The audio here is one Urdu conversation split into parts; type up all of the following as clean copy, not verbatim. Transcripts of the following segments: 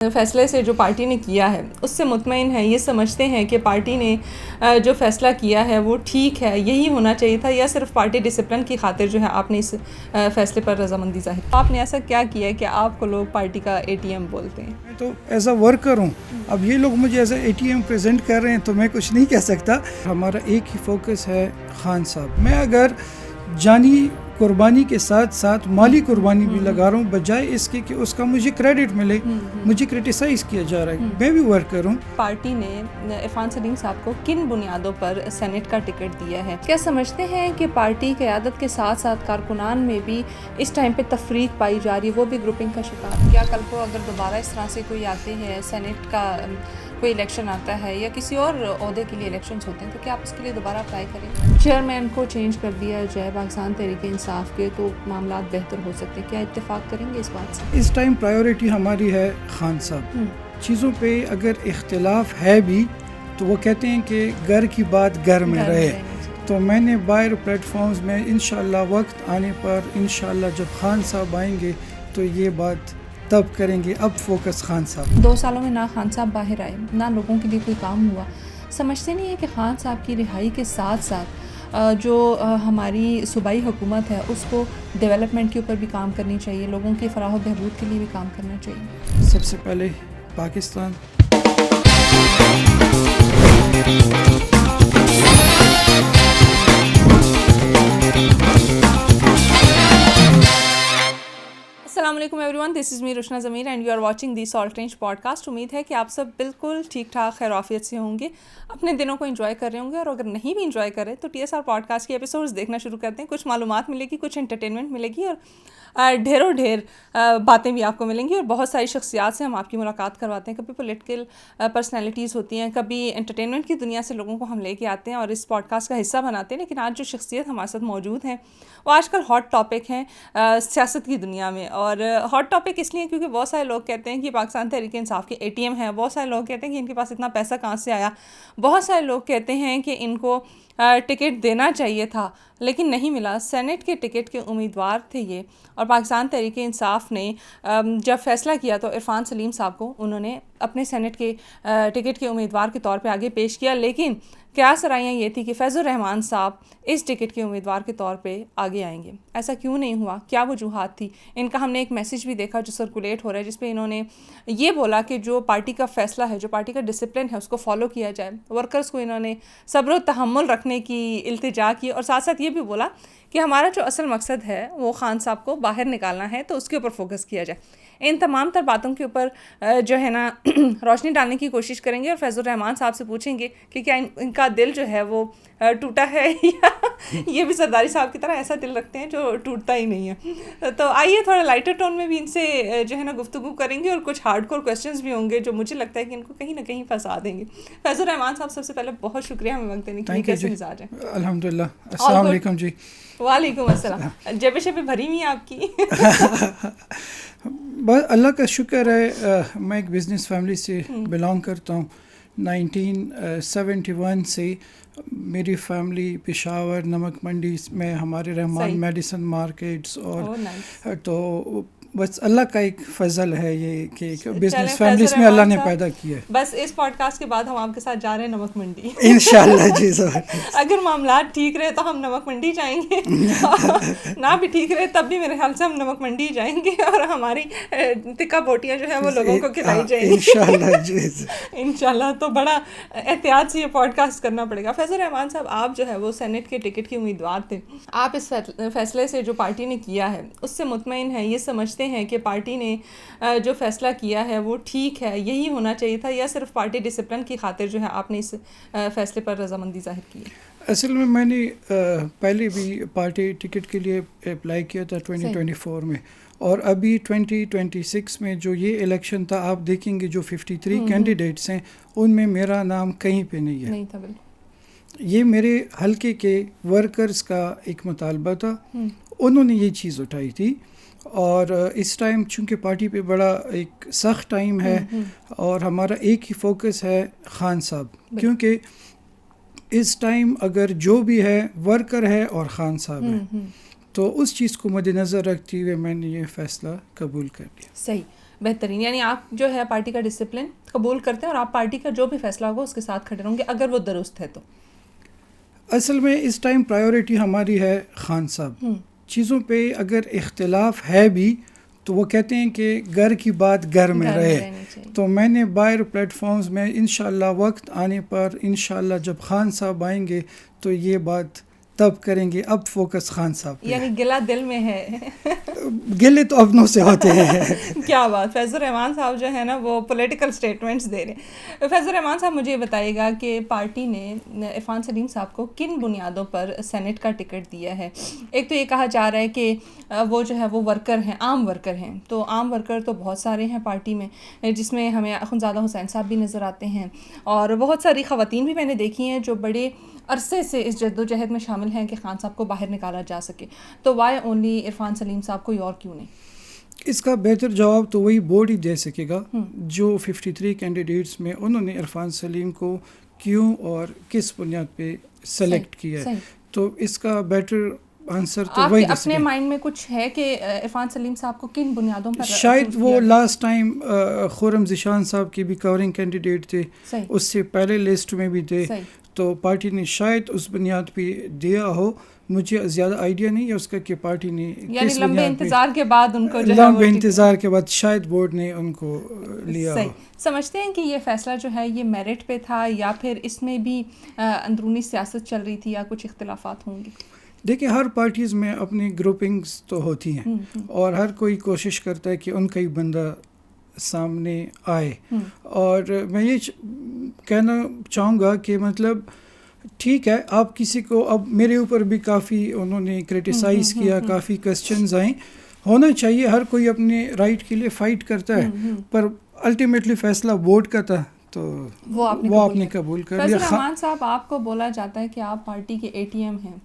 فیصلے سے جو پارٹی نے کیا ہے اس سے مطمئن ہے، یہ سمجھتے ہیں کہ پارٹی نے جو فیصلہ کیا ہے وہ ٹھیک ہے، یہی ہونا چاہیے تھا، یا صرف پارٹی ڈسپلن کی خاطر جو ہے آپ نے اس فیصلے پر رضامندی ظاہر کی؟ آپ نے ایسا کیا کیا ہے کہ آپ کو لوگ پارٹی کا اے ٹی ایم بولتے ہیں؟ میں تو ایز اے ورکر ہوں، اب یہ لوگ مجھے as a A T M present کر رہے ہیں تو میں کچھ نہیں کہہ سکتا. ہمارا ایک ہی فوکس ہے خان صاحب. میں اگر جانی قربانی کے ساتھ ساتھ مالی قربانی بھی لگا رہا ہوں، بجائے اس کے کہ اس کا مجھے کریڈٹ ملے. مجھے کرٹیسائز کیا جا رہا ہے، میں بھی ورکر ہوں. پارٹی نے عرفان سلیم صاحب کو کن بنیادوں پر سینٹ کا ٹکٹ دیا ہے؟ کیا سمجھتے ہیں کہ پارٹی قیادت کے ساتھ ساتھ کارکنان میں بھی اس ٹائم پہ تفریق پائی جا رہی ہے، وہ بھی گروپنگ کا شکار؟ کیا کل کو اگر دوبارہ اس طرح سے کوئی آتے ہیں، سینٹ کا کوئی الیکشن آتا ہے یا کسی اور عہدے کے لیے الیکشنز ہوتے ہیں، تو کیا آپ اس کے لیے دوبارہ اپلائی کریں؟ چیئرمین کو چینج کر دیا جائے پاکستان تحریک انصاف کے تو معاملات بہتر ہو سکتے ہیں، کیا اتفاق کریں گے اس بات سے؟ اس ٹائم پرائیورٹی ہماری ہے خان صاحب. چیزوں پہ اگر اختلاف ہے بھی تو وہ کہتے ہیں کہ گھر کی بات گھر میں رہے. تو میں نے باہر پلیٹ فارمز میں انشاءاللہ وقت آنے پر انشاءاللہ جب خان صاحب آئیں گے تو یہ بات تب کریں گے. اب فوکس خان صاحب. 2 سالوں میں نہ خان صاحب باہر آئے، نہ لوگوں کے لیے کوئی کام ہوا. سمجھتے نہیں ہے کہ خان صاحب کی رہائی کے ساتھ ساتھ جو ہماری صوبائی حکومت ہے اس کو ڈیولپمنٹ کے اوپر بھی کام کرنی چاہیے، لوگوں کی فلاح و بہبود کے لیے بھی کام کرنا چاہیے؟ سب سے پہلے پاکستان. السلام علیکم every one, this is me Roshna Zameer and you are watching the Salt Range podcast. امید ہے کہ آپ سب بالکل ٹھیک ٹھاک خیر عافیت سے ہوں گے، اپنے دنوں کو انجوائے کر رہے ہوں گے، اور اگر نہیں بھی انجوائے کر رہے تو T S R podcast کے ایپیسوڈز دیکھنا شروع کرتے ہیں. کچھ معلومات ملے گی، کچھ انٹرٹینمنٹ ملے گی، اور ڈھیروں ڈھیر باتیں بھی آپ کو ملیں گی، اور بہت ساری شخصیات سے ہم آپ کی ملاقات کرواتے ہیں. کبھی پولیٹیکل پرسنالٹیز ہوتی ہیں، کبھی انٹرٹینمنٹ کی دنیا سے لوگوں کو ہم لے کے آتے ہیں اور اس پوڈ کاسٹ کا حصہ بناتے ہیں. لیکن آج جو شخصیت ہمارے ساتھ موجود ہیں وہ آج کل ہاٹ ٹاپک ہیں سیاست کی دنیا میں. اور ہاٹ ٹاپک اس لیے کیونکہ بہت سارے لوگ کہتے ہیں کہ پاکستان تحریک انصاف کے اے ٹی ایم ہیں، بہت سارے لوگ کہتے ہیں کہ ان کے پاس اتنا پیسہ کہاں سے آیا، بہت سارے لوگ کہتے ہیں کہ ان کو ٹکٹ دینا چاہیے تھا لیکن نہیں ملا. سینٹ کے ٹکٹ کے امیدوار تھے یہ، اور پاکستان تحریک انصاف نے جب فیصلہ کیا تو عرفان سلیم صاحب کو انہوں نے اپنے سینٹ کے ٹکٹ کے امیدوار کے طور پہ آگے پیش کیا. لیکن قیاس رائیاں یہ تھی کہ فیض الرحمان صاحب اس ٹکٹ کے امیدوار کے طور پہ آگے آئیں گے. ایسا کیوں نہیں ہوا؟ کیا وجوہات تھی ان کا؟ ہم نے ایک میسیج بھی دیکھا جو سرکولیٹ ہو رہا ہے، جس پہ انہوں نے یہ بولا کہ جو پارٹی کا فیصلہ ہے، جو پارٹی کا ڈسپلن ہے، اس کو فالو کیا جائے. ورکرز کو انہوں نے صبر و تحمل رکھنے کی التجا کی، اور ساتھ ساتھ یہ بھی بولا کہ ہمارا جو اصل مقصد ہے وہ خان صاحب کو باہر نکالنا ہے، تو اس کے اوپر فوکس کیا جائے. ان تمام تر باتوں کے اوپر جو ہے نا روشنی ڈالنے کی کوشش کریں گے، اور فیض الرحمان صاحب سے پوچھیں گے کہ کیا ان کا دل جو ہے وہ ٹوٹا ہے، یا یہ بھی سرداری صاحب کی طرح ایسا دل رکھتے ہیں جو ٹوٹتا ہی نہیں ہے. تو آئیے تھوڑا لائٹر ٹون میں بھی ان سے جو ہے نا گفتگو کریں گے، اور کچھ ہارڈ کور کویسچنز بھی ہوں گے جو مجھے لگتا ہے کہ ان کو کہیں نہ کہیں پھنسا دیں گے. فیض الرحمان صاحب، سب سے پہلے بہت شکریہ ہمیں وقت دینے کے لیے. کیسے مزاج ہے؟ الحمدللہ. السلام علیکم جی. وعلیکم السلام. جیبیں شیبیں بھری ہوئی ہیں آپ کی؟ بس اللہ کا شکر ہے. میں ایک بزنس فیملی سے بلانگ کرتا ہوں. 1971 سے میری فیملی پشاور نمک منڈی میں ہمارے رحمان میڈیسن مارکیٹس، اور تو بس اللہ کا ایک فضل ہے یہ کہ بزنس فیملیز میں اللہ نے پیدا کیا ہے. بس اس پوڈ کاسٹ کے بعد ہم آپ کے ساتھ جا رہے ہیں نمک منڈی انشاءاللہ جی. اگر معاملات ٹھیک رہے تو ہم نمک منڈی جائیں گے، نہ بھی ٹھیک رہے تب بھی میرے خیال سے ہم نمک منڈی جائیں گے، اور ہماری ٹکا بوٹیاں جو ہے وہ لوگوں کو کھلائی جائیں گی انشاءاللہ جی. انشاءاللہ. تو بڑا احتیاط سے یہ پوڈ کاسٹ کرنا پڑے گا. فیض الرحمان صاحب، آپ جو ہے وہ سینٹ کے ٹکٹ کے امیدوار تھے. آپ اس فیصلے سے جو پارٹی نے کیا ہے اس سے مطمئن ہیں، یہ سمجھتے ہیں کہ پارٹی نے جو فیصلہ کیا ہے وہ ٹھیک ہے، یہی ہونا چاہیے تھا، یا صرف پارٹی ڈسپلن کی خاطر جو ہے آپ نے اس فیصلے پر رضامندی ظاہر کی؟ اصل میں نے پہلے بھی پارٹی ٹکٹ کے لیے اپلائی کیا تھا 2024 میں، اور ابھی 2026 میں جو یہ الیکشن تھا، آپ دیکھیں گے جو 53 کینڈیڈیٹس ہیں ان میں میرا نام کہیں پہ نہیں ہے. نہیں تھا. بالکل. یہ میرے حلقے کے ورکرز کا ایک مطالبہ تھا، انہوں نے یہ چیز اٹھائی تھی. اور اس ٹائم چونکہ پارٹی پہ بڑا ایک سخت ٹائم ہے، اور ہمارا ایک ہی فوکس ہے خان صاحب، کیونکہ اس ٹائم اگر جو بھی ہے ورکر ہے اور خان صاحب ہے، تو اس چیز کو مد نظر رکھتے ہوئے میں نے یہ فیصلہ قبول کر لیا. صحیح. بہترین. یعنی آپ جو ہے پارٹی کا ڈسپلن قبول کرتے ہیں اور آپ پارٹی کا جو بھی فیصلہ ہوگا اس کے ساتھ کھڑے رہوں گے اگر وہ درست ہے تو. اصل میں اس ٹائم پرائیورٹی ہماری ہے خان صاحب. چیزوں پہ اگر اختلاف ہے بھی تو وہ کہتے ہیں کہ گھر کی بات گھر میں رہے. تو میں نے باہر پلیٹ فارمز میں انشاءاللہ وقت آنے پر انشاءاللہ جب خان صاحب آئیں گے تو یہ بات تب کریں گے. اب فوکس خان صاحب پہ. یعنی گلہ دل میں ہے. گلے تو اپنوں سے ہوتے ہیں. کیا بات. فیض الرحمان صاحب جو ہے نا وہ پولیٹیکل سٹیٹمنٹس دے رہے ہیں. فیض الرحمان صاحب مجھے یہ بتائیے گا کہ پارٹی نے عرفان سلیم صاحب کو کن بنیادوں پر سینٹ کا ٹکٹ دیا ہے. ایک تو یہ کہا جا رہا ہے کہ وہ جو ہے وہ ورکر ہیں, عام ورکر ہیں. تو عام ورکر تو بہت سارے ہیں پارٹی میں, جس میں ہمیں اخنزادہ حسین صاحب بھی نظر آتے ہیں اور بہت ساری خواتین بھی میں نے دیکھی ہیں جو بڑے عرصے سے اس جد و جہد میں شامل ہیں کہ خان صاحب کو باہر نکالا جا سکے. تو وائی اونلی عرفان سلیم صاحب, کوئی اور کیوں نہیں؟ اس کا بہتر جواب تو وہی بورڈ ہی دے سکے گا جو 53 کینڈیڈیٹس میں انہوں نے عرفان سلیم کو کیوں اور کس بنیاد پہ سلیکٹ کیا ہے. تو اس کا بیٹر آنسر تو وہی دے سکے. اپنے مائنڈ میں کچھ ہے کہ عرفان سلیم صاحب کو کن بنیادوں پر؟ شاید وہ لاسٹ ٹائم خرم ذیشان صاحب کے بھی کورنگ کینڈیڈیٹ تھے, اس سے پہلے لسٹ میں بھی تھے. تو پارٹی نے شاید اس بنیاد پہ دیا ہو. مجھے زیادہ آئیڈیا نہیں ہے اس کا کہ پارٹی نے یعنی لمبے انتظار کے بعد ان کو لمبے انتظار کے بعد شاید بورڈ نے ان کو لیا ہو. سمجھتے ہیں کہ یہ فیصلہ جو ہے یہ میرٹ پہ تھا یا پھر اس میں بھی اندرونی سیاست چل رہی تھی یا کچھ اختلافات ہوں گے؟ دیکھیں ہر پارٹیز میں اپنی گروپنگز تو ہوتی ہیں اور ہر کوئی کوشش کرتا ہے کہ ان کا ہی بندہ سامنے آئے. اور میں یہ کہنا چاہوں گا کہ مطلب ٹھیک ہے, آپ کسی کو, اب میرے اوپر بھی کافی انہوں نے کرٹیسائز کیا, کافی کوسچنز آئیں. ہونا چاہیے, ہر کوئی اپنے رائٹ کے لیے فائٹ کرتا ہے, پر الٹیمیٹلی فیصلہ ووٹ کا تھا تو وہ آپ نے قبول کر لیا. رحمان صاحب, آپ کو بولا جاتا ہے کہ آپ پارٹی کے ATM ہیں,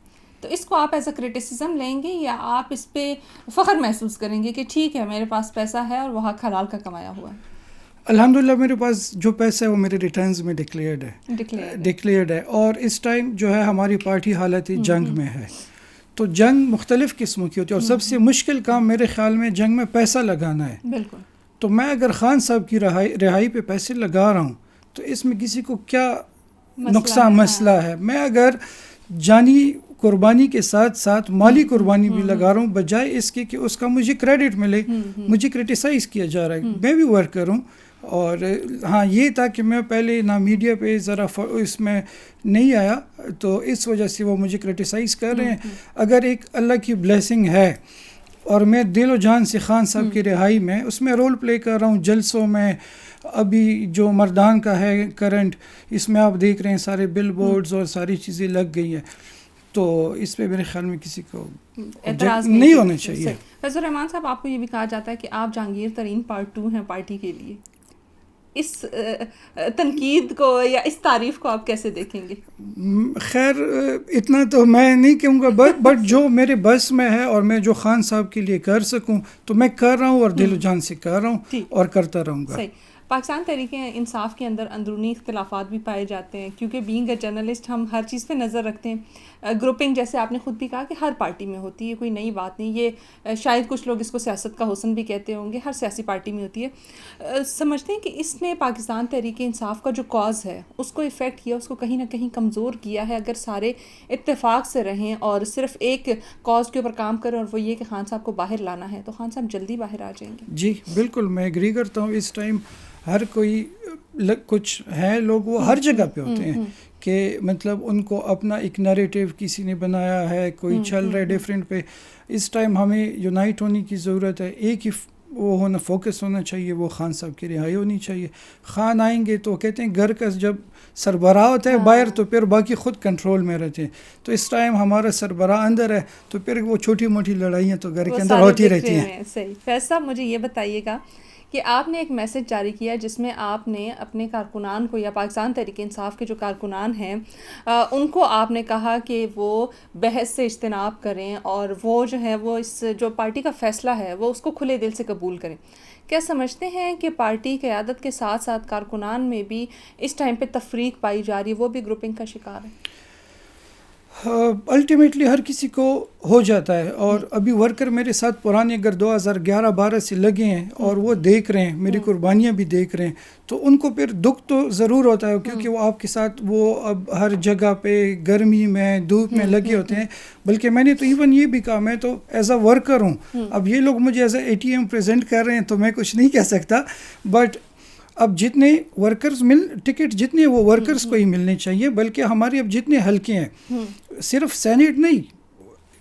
تو اس کو آپ ایز اے کرٹیسزم لیں گے یا آپ اس پہ فخر محسوس کریں گے کہ ٹھیک ہے میرے پاس پیسہ ہے اور وہ حق حلال کا کمایا ہوا ہے؟ الحمدللہ میرے پاس جو پیسہ ہے وہ میرے ریٹرنز میں ڈکلیئرڈ ہے. اور اس ٹائم جو ہے ہماری پارٹی حالت جنگ میں ہے. تو جنگ مختلف قسموں کی ہوتی ہے اور سب سے مشکل کام میرے خیال میں جنگ میں پیسہ لگانا ہے. بالکل. تو میں اگر خان صاحب کی رہائی پہ پیسے لگا رہا ہوں تو اس میں کسی کو کیا نقصان مسئلہ ہے؟ میں اگر جانی قربانی کے ساتھ ساتھ مالی قربانی بھی لگا رہا ہوں بجائے اس کے کہ اس کا مجھے کریڈٹ ملے. مجھے کرٹیسائز کیا جا رہا ہے, میں بھی ورکر ہوں. اور ہاں یہ تھا کہ میں پہلے نہ میڈیا پہ ذرا اس میں نہیں آیا تو اس وجہ سے وہ مجھے کرٹیسائز کر رہے ہیں. اگر ایک اللہ کی بلیسنگ ہے اور میں دل و جان سے خان صاحب کی رہائی میں اس میں رول پلے کر رہا ہوں, جلسوں میں, ابھی جو مردان کا ہے کرنٹ, اس میں آپ دیکھ رہے ہیں سارے بل بورڈز اور ساری چیزیں لگ گئی ہیں, تو اس پہ میرے خیال میں کسی کو اعتراض نہیں ہونا چاہیے. فیض الرحمان صاحب, آپ کو یہ بھی کہا جاتا ہے کہ آپ جہانگیر ترین پارٹ 2 ہیں پارٹی کے لیے. اس تنقید کو یا اس تعریف کو آپ کیسے دیکھیں گے؟ خیر اتنا تو میں نہیں کہوں گا, بٹ جو میرے بس میں ہے اور میں جو خان صاحب کے لیے کر سکوں تو میں کر رہا ہوں اور دل و جان سے کر رہا ہوں اور کرتا رہوں گا. پاکستان تحریک انصاف کے اندر اندرونی اختلافات بھی پائے جاتے ہیں کیونکہ بینگ اے جرنلسٹ ہم ہر چیز پہ نظر رکھتے ہیں. گروپنگ جیسے آپ نے خود بھی کہا کہ ہر پارٹی میں ہوتی ہے, کوئی نئی بات نہیں. یہ شاید کچھ لوگ اس کو سیاست کا حسن بھی کہتے ہوں گے, ہر سیاسی پارٹی میں ہوتی ہے. سمجھتے ہیں کہ اس نے پاکستان تحریک انصاف کا جو کاز ہے اس کو افیکٹ کیا, اس کو کہیں نہ کہیں کمزور کیا ہے؟ اگر سارے اتفاق سے رہیں اور صرف ایک کاز کے اوپر کام کریں اور وہ یہ کہ خان صاحب کو باہر لانا ہے, تو خان صاحب جلدی باہر آ جائیں گے. جی بالکل, میں ایگری کرتا ہوں. اس ٹائم ہر کوئی کچھ ہے, لوگ وہ ہر جگہ پہ ہوتے ہیں کہ مطلب ان کو اپنا ایک نیریٹیو کسی نے بنایا ہے, کوئی چل رہا ہے ڈیفرنٹ پہ. اس ٹائم ہمیں یونائٹ ہونے کی ضرورت ہے, ایک ہی وہ ہونا, فوکس ہونا چاہیے, وہ خان صاحب کی رہائی ہونی چاہیے. خان آئیں گے تو کہتے ہیں گھر کا جب سربراہ ہوتا ہے باہر تو پھر باقی خود کنٹرول میں رہتے ہیں. تو اس ٹائم ہمارا سربراہ اندر ہے تو پھر وہ چھوٹی موٹی لڑائیاں تو گھر کے اندر ہوتی رہتی ہیں. صحیح. فیض صاحب مجھے یہ بتائیے گا کہ آپ نے ایک میسج جاری کیا جس میں آپ نے اپنے کارکنان کو یا پاکستان تحریک انصاف کے جو کارکنان ہیں ان کو آپ نے کہا کہ وہ بحث سے اجتناب کریں اور وہ جو ہے وہ اس جو پارٹی کا فیصلہ ہے وہ اس کو کھلے دل سے قبول کریں. کیا سمجھتے ہیں کہ پارٹی قیادت کے ساتھ ساتھ کارکنان میں بھی اس ٹائم پہ تفریق پائی جا رہی ہے, وہ بھی گروپنگ کا شکار ہے؟ الٹیمیٹلی ہر کسی کو ہو جاتا ہے. اور ابھی ورکر میرے ساتھ پرانے اگر 2011-12 سے لگے ہیں اور وہ دیکھ رہے ہیں, میری قربانیاں بھی دیکھ رہے ہیں, تو ان کو پھر دکھ تو ضرور ہوتا ہے, کیونکہ وہ آپ کے ساتھ وہ اب ہر جگہ پہ گرمی میں دھوپ میں لگے ہوتے ہیں. بلکہ میں نے تو ایون یہ بھی کہا, میں تو ایز اے ورکر ہوں. اب یہ لوگ مجھے ایز اے ATM پریزنٹ کر رہے ہیں تو میں کچھ نہیں کہہ سکتا, بٹ اب جتنے ورکرز ٹکٹ جتنے وہ ورکرز کو ہی ملنے چاہیے, بلکہ ہمارے اب جتنے حلقے ہیں, صرف سینیٹ نہیں,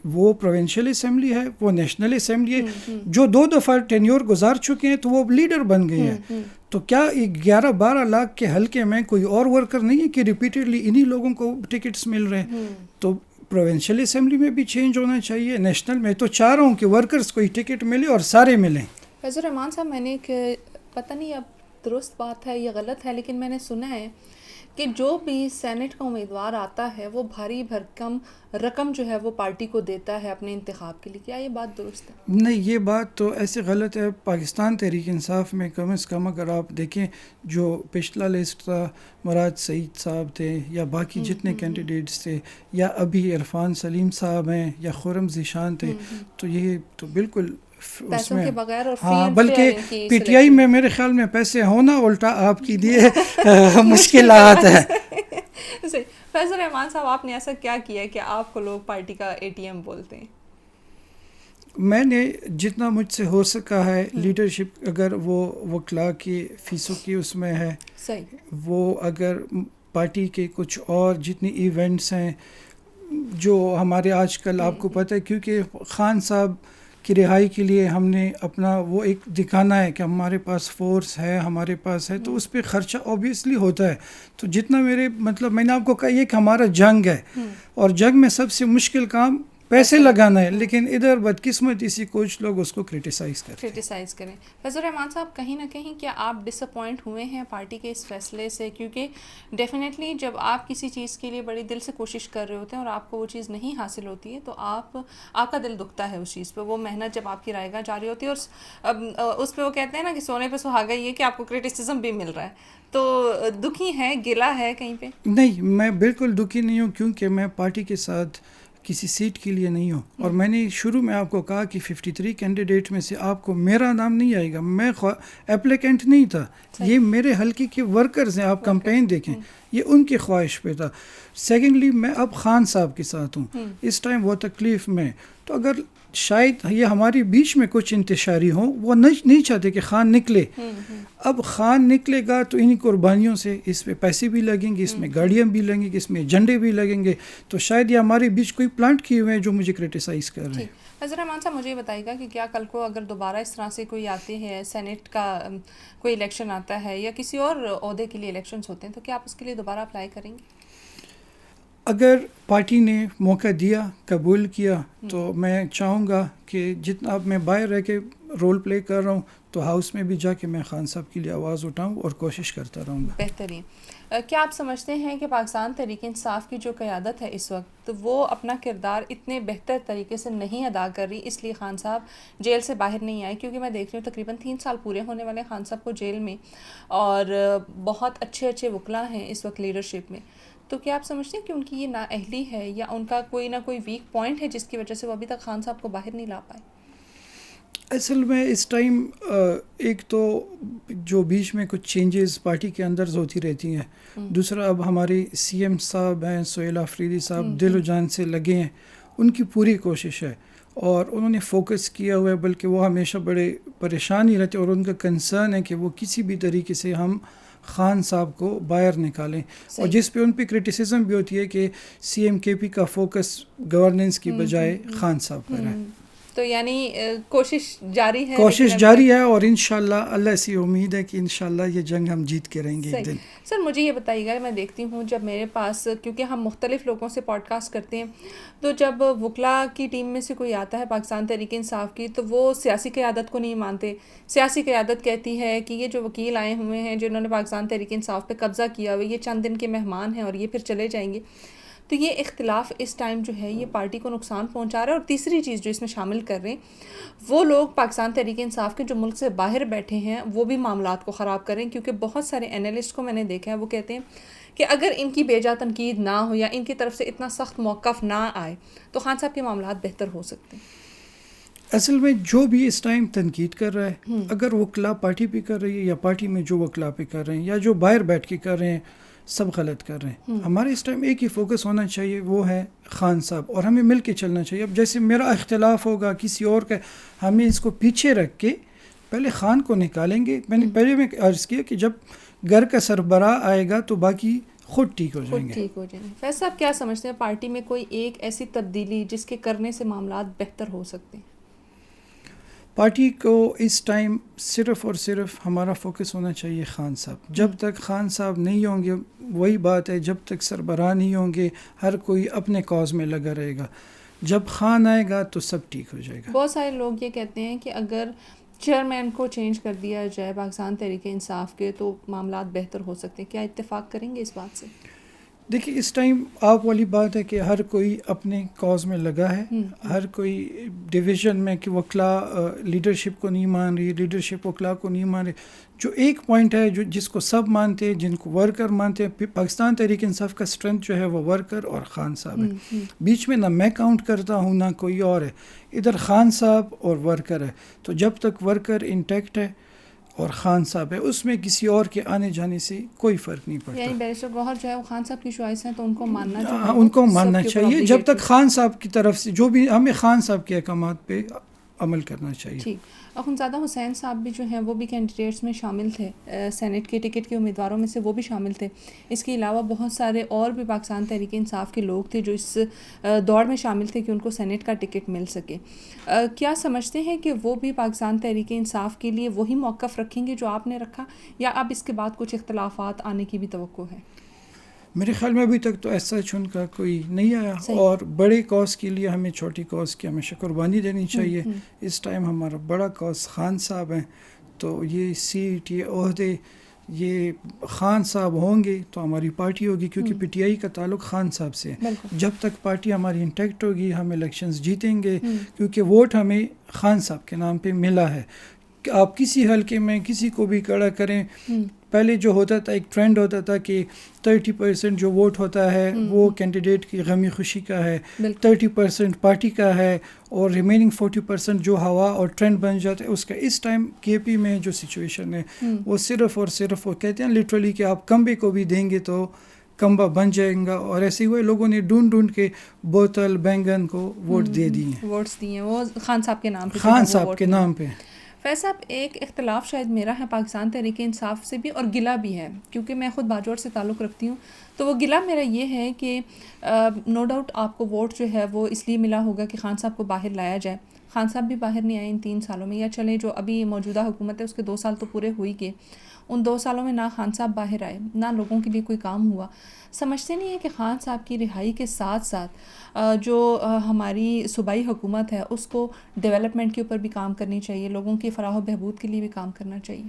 وہ پروونشل اسمبلی ہے, وہ نیشنل اسمبلی ہے, جو 2 دفعہ ٹینیور گزار چکے ہیں تو وہ اب لیڈر بن گئے ہیں. تو کیا 11-12 لاکھ کے حلقے میں کوئی اور ورکر نہیں ہے کہ ریپیٹڈلی انہی لوگوں کو ٹکٹس مل رہے ہیں؟ تو پروونشل اسمبلی میں بھی چینج ہونا چاہیے. نیشنل میں تو چاہ رہا ہوں کہ ورکرز کو ہی ٹکٹ ملے اور سارے ملیں. فیض الرحمان صاحب, میں نے ایک پتہ نہیں اب درست بات ہے یا غلط ہے, لیکن میں نے سنا ہے کہ جو بھی سینٹ کا امیدوار آتا ہے وہ بھاری بھرکم رقم جو ہے وہ پارٹی کو دیتا ہے اپنے انتخاب کے لیے. کیا یہ بات درست ہے؟ نہیں, یہ بات تو ایسے غلط ہے. پاکستان تحریک انصاف میں کم از کم اگر آپ دیکھیں جو پچھلا لسٹ تھا, مراد سعید صاحب تھے یا باقی جتنے کینڈیڈیٹس تھے, یا ابھی عرفان سلیم صاحب ہیں یا خرم ذیشان تھے, تو یہ تو بالکل پیسوں کے بغیر اور ہاں, بلکہ PTI میں میرے خیال میں پیسے ہونا الٹا آپ کے لیے مشکلات ہے. فیض الرحمان صاحب, آپ نے ایسا کیا کیا ہے کہ آپ کو لوگ پارٹی کا ATM بولتے ہیں؟ میں نے جتنا مجھ سے ہو سکا ہے لیڈرشپ, اگر وہ وکلاء کی فیسوں کی اس میں ہے, وہ اگر پارٹی کے کچھ اور جتنی ایونٹس ہیں جو ہمارے آج کل آپ کو پتہ ہے, کیونکہ خان صاحب کی رہائی کے لیے ہم نے اپنا وہ ایک دکھانا ہے کہ ہمارے پاس فورس ہے, ہمارے پاس ہے, تو اس پہ خرچہ اوبیسلی ہوتا ہے. تو جتنا میرے مطلب میں نے آپ کو کہا یہ کہ ہمارا جنگ ہے, اور جنگ میں سب سے مشکل کام پیسے لگانا ہے, لیکن ادھر بدقسمت اسی کچھ لوگ اس کو کرٹیسائز کریں. فیض الرحمان صاحب, کہیں نہ کہیں کیا آپ ڈس اپوائنٹ ہوئے ہیں پارٹی کے اس فیصلے سے؟ کیونکہ ڈیفینیٹلی جب آپ کسی چیز کے لیے بڑی دل سے کوشش کر رہے ہوتے ہیں اور آپ کو وہ چیز نہیں حاصل ہوتی ہے تو آپ کا دل دکھتا ہے اس چیز پہ. وہ محنت جب آپ کی رائے گاہ جاری ہوتی ہے اور اس پہ وہ کہتے ہیں نا کہ سونے پہ سہاگا, یہ کہ آپ کو کرٹیسزم بھی مل رہا ہے, تو دکھی ہے, گلا ہے کہیں پہ؟ نہیں, میں بالکل دکھی نہیں ہوں, کیونکہ میں پارٹی کے ساتھ کسی سیٹ کے لیے نہیں ہوں. اور میں نے شروع میں آپ کو کہا کہ 53 کینڈیڈیٹ میں سے آپ کو میرا نام نہیں آئے گا, میں اپلیکنٹ نہیں تھا, یہ میرے حلقے کے ورکرز ہیں. آپ کمپین دیکھیں, یہ ان کی خواہش پہ تھا. سیکنڈلی, میں اب خان صاحب کے ساتھ ہوں اس ٹائم, وہ تکلیف میں, تو اگر شاید یہ ہمارے بیچ میں کچھ انتشاری ہوں, وہ نہیں چاہتے کہ خان نکلے. اب خان نکلے گا تو انہی قربانیوں سے اس پہ پیسے بھی لگیں گے, اس میں گاڑیاں بھی لگیں گے, اس میں جھنڈے بھی لگیں گے, تو شاید یہ ہمارے بیچ کوئی پلانٹ کیے ہوئے ہیں جو مجھے کرٹیسائز کر رہے ہیں. فیض الرحمان صاحب, مجھے یہ بتائیے گا کہ کیا کل کو اگر دوبارہ اس طرح سے کوئی آتے ہیں, سینٹ کا کوئی الیکشن آتا ہے یا کسی اور عہدے کے لیے الیکشنز ہوتے ہیں, تو کیا آپ اس کے لیے دوبارہ اپلائی کریں گے؟ اگر پارٹی نے موقع دیا, قبول کیا, تو میں چاہوں گا کہ جتنا اب میں باہر رہ کے رول پلے کر رہا ہوں, تو ہاؤس میں بھی جا کے میں خان صاحب کے لیے آواز اٹھاؤں اور کوشش کرتا رہوں گا. بہترین. کیا آپ سمجھتے ہیں کہ پاکستان تحریک انصاف کی جو قیادت ہے اس وقت, وہ اپنا کردار اتنے بہتر طریقے سے نہیں ادا کر رہی, اس لیے خان صاحب جیل سے باہر نہیں آئے؟ کیونکہ میں دیکھ رہی ہوں تقریباً 3 سال پورے ہونے والے خان صاحب کو جیل میں, اور بہت اچھے وکلاء ہیں اس وقت لیڈرشپ میں. تو کیا آپ سمجھتے ہیں کہ ان کی یہ نااہلی ہے یا ان کا کوئی نہ کوئی ویک پوائنٹ ہے جس کی وجہ سے وہ ابھی تک خان صاحب کو باہر نہیں لا پائے؟ اصل میں اس ٹائم ایک تو جو بیچ میں کچھ چینجز پارٹی کے اندر ہوتی رہتی ہیں, دوسرا اب ہمارے CM صاحب ہیں سہیل آفریدی صاحب, دل و جان سے لگے ہیں, ان کی پوری کوشش ہے اور انہوں نے فوکس کیا ہوا ہے, بلکہ وہ ہمیشہ بڑے پریشان ہی رہتے, اور ان کا کنسرن ہے کہ وہ کسی بھی طریقے سے ہم خان صاحب کو باہر نکالیں. اور جس پہ ان پہ کرٹیسزم بھی ہوتی ہے کہ CMKP کا فوکس گورننس کی بجائے خان صاحب پر ہے. تو یعنی کوشش جاری ہے اور انشاءاللہ اللہ سے امید ہے کہ انشاءاللہ یہ جنگ ہم جیت کے رہیں گے ایک دن. سر مجھے یہ بتائیے گا, میں دیکھتی ہوں جب میرے پاس, کیونکہ ہم مختلف لوگوں سے پوڈ کاسٹ کرتے ہیں, تو جب وکلاء کی ٹیم میں سے کوئی آتا ہے پاکستان تحریک انصاف کی, تو وہ سیاسی قیادت کو نہیں مانتے. سیاسی قیادت کہتی ہے کہ یہ جو وکیل آئے ہوئے ہیں جنہوں نے پاکستان تحریک انصاف پہ قبضہ کیا ہوا, یہ چند دن کے مہمان ہیں اور یہ پھر چلے جائیں گے. تو یہ اختلاف اس ٹائم جو ہے یہ پارٹی کو نقصان پہنچا رہا ہے. اور تیسری چیز جو اس میں شامل کر رہے ہیں وہ لوگ پاکستان تحریک انصاف کے جو ملک سے باہر بیٹھے ہیں وہ بھی معاملات کو خراب کر رہے ہیں, کیونکہ بہت سارے اینالسٹ کو میں نے دیکھا ہے وہ کہتے ہیں کہ اگر ان کی بیجا تنقید نہ ہو یا ان کی طرف سے اتنا سخت موقف نہ آئے تو خان صاحب کے معاملات بہتر ہو سکتے ہیں. اصل میں جو بھی اس ٹائم تنقید کر رہا ہے, اگر وکلا پارٹی پہ کر رہی ہے یا پارٹی میں جو وکلا پہ کر رہے ہیں یا جو باہر بیٹھ کے کر رہے ہیں, سب غلط کر رہے ہیں. ہمارے اس ٹائم ایک ہی فوکس ہونا چاہیے, وہ ہے خان صاحب, اور ہمیں مل کے چلنا چاہیے. اب جیسے میرا اختلاف ہوگا کسی اور کا, ہمیں اس کو پیچھے رکھ کے پہلے خان کو نکالیں گے. میں نے پہلے میں عرض کیا کہ جب گھر کا سربراہ آئے گا تو باقی خود ٹھیک ہو جائیں گے. فیض صاحب کیا سمجھتے ہیں پارٹی میں کوئی ایک ایسی تبدیلی جس کے کرنے سے معاملات بہتر ہو سکتے ہیں؟ پارٹی کو اس ٹائم صرف اور صرف ہمارا فوکس ہونا چاہیے خان صاحب. جب تک خان صاحب نہیں ہوں گے, وہی بات ہے, جب تک سربراہ نہیں ہوں گے ہر کوئی اپنے کاز میں لگا رہے گا. جب خان آئے گا تو سب ٹھیک ہو جائے گا. بہت سارے لوگ یہ کہتے ہیں کہ اگر چیئرمین کو چینج کر دیا جائے پاکستان تحریک انصاف کے تو معاملات بہتر ہو سکتے ہیں. کیا اتفاق کریں گے اس بات سے؟ دیکھیے اس ٹائم آپ والی بات ہے کہ ہر کوئی اپنے کاز میں لگا ہے. ہر کوئی ڈویژن میں کہ وکلا لیڈرشپ کو نہیں مان رہی, لیڈرشپ وکلا کو نہیں مان رہی. جو ایک پوائنٹ ہے جس کو سب مانتے ہیں, جن کو ورکر مانتے ہیں, پاکستان تحریک انصاف کا اسٹرینتھ جو ہے وہ ورکر اور خان صاحب ہے. بیچ میں نہ میں کاؤنٹ کرتا ہوں نہ کوئی اور ہے, ادھر خان صاحب اور ورکر ہے. تو جب تک ورکر انٹیکٹ ہے اور خان صاحب ہے, اس میں کسی اور کے آنے جانے سے کوئی فرق نہیں پڑتا. یعنی بیرسٹر گوہر جو ہے وہ خان صاحب کی چوائس ہے تو ان کو ماننا چاہیے. ان کو ماننا چاہیے جب تک خان صاحب کی طرف سے جو بھی, ہمیں خان صاحب کے احکامات پہ عمل کرنا چاہیے. ٹھیک. اخنزادہ حسین صاحب بھی جو ہیں وہ بھی کینڈیڈیٹس میں شامل تھے, سینٹ کے ٹکٹ کے امیدواروں میں سے وہ بھی شامل تھے. اس کے علاوہ بہت سارے اور بھی پاکستان تحریک انصاف کے لوگ تھے جو اس دوڑ میں شامل تھے کہ ان کو سینٹ کا ٹکٹ مل سکے. کیا سمجھتے ہیں کہ وہ بھی پاکستان تحریک انصاف کے لیے وہی موقف رکھیں گے جو آپ نے رکھا, یا اب اس کے بعد کچھ اختلافات آنے کی بھی توقع ہے؟ میرے خیال میں ابھی تک تو ایسا چن کا کوئی نہیں آیا. اور بڑے کاز کے لیے ہمیں چھوٹی کاز کی ہمیشہ قربانی دینی چاہیے. اس ٹائم ہمارا بڑا کاز خان صاحب ہیں, تو یہ سیٹ, یہ عہدے, یہ خان صاحب ہوں گے تو ہماری پارٹی ہوگی, کیونکہ پی ٹی آئی کا تعلق خان صاحب سے ہے. جب تک پارٹی ہماری انٹیکٹ ہوگی ہم الیکشنز جیتیں گے, کیونکہ ووٹ ہمیں خان صاحب کے نام پہ ملا ہے. کہ آپ کسی حلقے میں کسی کو بھی کھڑا کریں, پہلے جو ہوتا تھا ایک ٹرینڈ ہوتا تھا کہ 30% جو ووٹ ہوتا ہے وہ کینڈیڈیٹ کی غمی خوشی کا ہے, 30% پارٹی کا ہے, اور ریمیننگ 40% جو ہوا اور ٹرینڈ بن جاتا ہے اس کا. اس ٹائم کے پی میں جو سچویشن ہے وہ صرف اور صرف, وہ کہتے ہیں لٹرلی کہ آپ کمبے کو بھی دیں گے تو کمبا بن جائیں گا, اور ایسے ہوئے لوگوں نے ڈھونڈ کے بوتل بینگن کو ووٹ دے دیے, ووٹس دیے وہ خان صاحب کے نام پہ, خان صاحب کے نام پہ. فیض صاحب ایک اختلاف شاید میرا ہے پاکستان تحریک انصاف سے بھی, اور گلہ بھی ہے, کیونکہ میں خود باجوڑ سے تعلق رکھتی ہوں. تو وہ گلہ میرا یہ ہے کہ نو ڈاؤٹ آپ کو ووٹ جو ہے وہ اس لیے ملا ہوگا کہ خان صاحب کو باہر لایا جائے. خان صاحب بھی باہر نہیں آئے ان 3 سالوں میں, یا چلیں جو ابھی موجودہ حکومت ہے اس کے 2 سال تو پورے ہوئی گئے. ان 2 سالوں میں نہ خان صاحب باہر آئے, نہ لوگوں کے لیے کوئی کام ہوا. سمجھتے نہیں ہے کہ خان صاحب کی رہائی کے ساتھ ساتھ جو ہماری صوبائی حکومت ہے اس کو ڈیولپمنٹ کے اوپر بھی کام کرنی چاہیے, لوگوں کی فلاح و بہبود کے لیے بھی کام کرنا چاہیے؟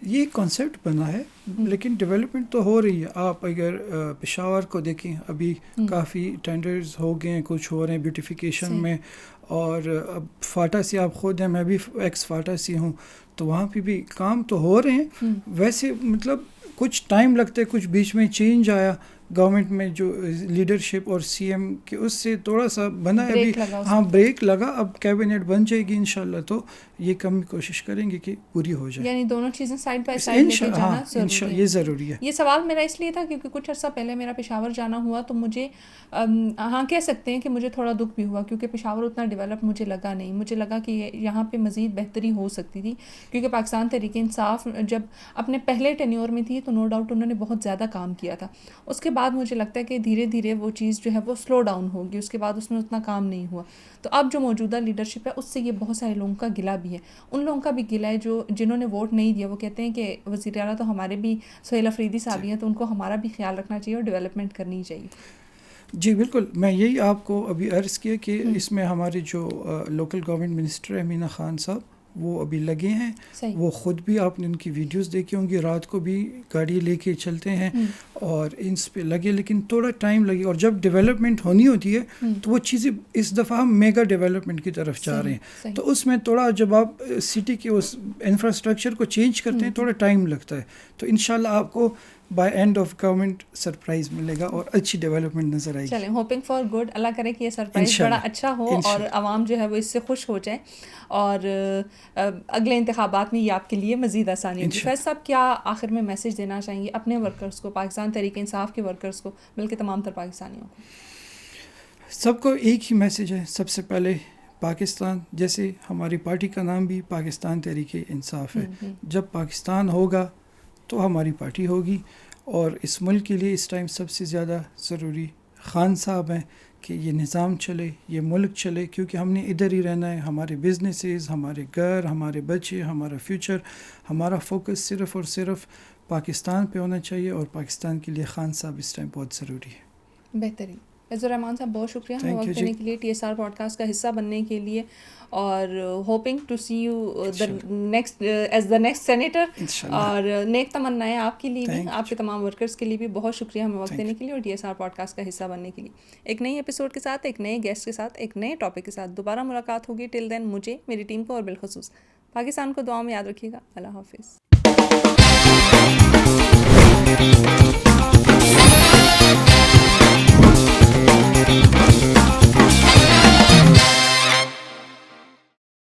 یہ کانسیپٹ بنا ہے لیکن ڈیولپمنٹ تو ہو رہی ہے. آپ اگر پشاور کو دیکھیں ابھی کافی ٹینڈرز ہو گئے ہیں, کچھ ہو رہے ہیں بیوٹیفیکیشن میں, اور اب فاٹا سے آپ خود ہیں, میں بھی ایکس فاٹا سے ہوں, تو وہاں پہ بھی کام تو ہو رہے ہیں. ویسے مطلب کچھ ٹائم لگتا ہے, کچھ بیچ میں چینج آیا گورنمنٹ میں جو لیڈرشپ اور سی ایم کے, اس سے تھوڑا سا بنا ہے ابھی, ہاں بریک لگا. اب کیبنٹ بن جائے گی انشاءاللہ تو یہ کم کوشش کریں گے کہ پوری ہو جائے. یعنی دونوں چیزیں سائڈ بائی سائڈ لے کے جانا ضروری ہے. یہ ضروری ہے. یہ سوال میرا اس لیے تھا کیونکہ کچھ عرصہ پہلے میرا پشاور جانا ہوا تو مجھے ہاں کہہ سکتے ہیں کہ مجھے تھوڑا دکھ بھی ہوا, کیونکہ پشاور اتنا ڈیولپ مجھے لگا نہیں. مجھے لگا کہ یہاں پہ مزید بہتری ہو سکتی تھی, کیونکہ پاکستان تحریک انصاف جب اپنے پہلے ٹینیور میں تھی تو نو ڈاؤٹ انہوں نے بہت زیادہ کام کیا تھا. اس کے بعد مجھے لگتا ہے کہ دھیرے دھیرے وہ چیز جو ہے وہ سلو ڈاؤن ہوگی, اس کے بعد اس میں اتنا کام نہیں ہوا. تو اب جو موجودہ لیڈرشپ ہے اس سے یہ بہت سارے لوگوں کا گلہ بھی ہے. ان لوگوں کا بھی گلہ ہے جنہوں نے ووٹ نہیں دیا, وہ کہتے ہیں کہ وزیر اعلیٰ تو ہمارے بھی سہیل افریدی صاحب ہیں, تو ان کو ہمارا بھی خیال رکھنا چاہیے اور ڈیولپمنٹ کرنی چاہیے. جی بالکل, میں یہی آپ کو ابھی عرض کیا کہ اس میں ہمارے جو لوکل گورنمنٹ منسٹر ہے مینا خان صاحب, وہ ابھی لگے ہیں. صحیح. وہ خود بھی آپ نے ان کی ویڈیوز دیکھی ہوں گی, رات کو بھی گاڑی لے کے چلتے ہیں اور ان پہ لگے, لیکن تھوڑا ٹائم لگے. اور جب ڈیولپمنٹ ہونی ہوتی ہے تو وہ چیزیں اس دفعہ ہم میگا ڈیولپمنٹ کی طرف جا رہے ہیں, تو اس میں تھوڑا جب آپ سٹی کے اس انفراسٹرکچر کو چینج کرتے ہیں تھوڑا ٹائم لگتا ہے. تو انشاءاللہ آپ کو by and of government surprise ملے گا اور اچھی ڈیولپمنٹ نظر آئے گی. چلیں, ہوپنگ فار گڈ. اللہ کرے کہ یہ سرپرائز بڑا اچھا ہو اور عوام جو ہے وہ اس سے خوش ہو جائے اور اگلے انتخابات میں یہ آپ کے لیے مزید آسانی ہوگی. فیض صاحب, کیا آخر میں میسیج دینا چاہیں گے اپنے ورکرز کو, پاکستان تحریک انصاف کے ورکرز کو, بلکہ تمام تر پاکستانیوں کو؟ سب کو ایک ہی میسیج ہے. سب سے پہلے پاکستان, جیسے ہماری پارٹی کا نام بھی پاکستان تحریک انصاف ہے, جب پاکستان ہوگا تو ہماری پارٹی ہوگی. اور اس ملک کے لیے اس ٹائم سب سے زیادہ ضروری خان صاحب ہیں کہ یہ نظام چلے, یہ ملک چلے, کیونکہ ہم نے ادھر ہی رہنا ہے. ہمارے بزنسز, ہمارے گھر, ہمارے بچے, ہمارا فیوچر, ہمارا فوکس صرف اور صرف پاکستان پہ ہونا چاہیے, اور پاکستان کے لیے خان صاحب اس ٹائم بہت ضروری ہے. بہترین. فیض الرحمان صاحب, بہت شکریہ ہمیں وقت دینے کے لیے, T S R podcast کا حصہ بننے کے لیے, اور hoping to see you next as the next senator. اور نیک تمنائیں آپ کے لیے بھی, آپ کے تمام ورکرز کے لیے بھی. بہت شکریہ ہمیں وقت دینے کے لیے اور T S R podcast کا حصہ بننے کے لیے. ایک نئی ایپیسوڈ کے ساتھ, ایک نئے گیسٹ کے ساتھ, ایک نئے ٹاپک کے ساتھ دوبارہ ملاقات ہوگی. ٹل دین مجھے, میری ٹیم کو اور بالخصوص پاکستان کو دعاؤں میں یاد رکھیے گا. اللہ حافظ.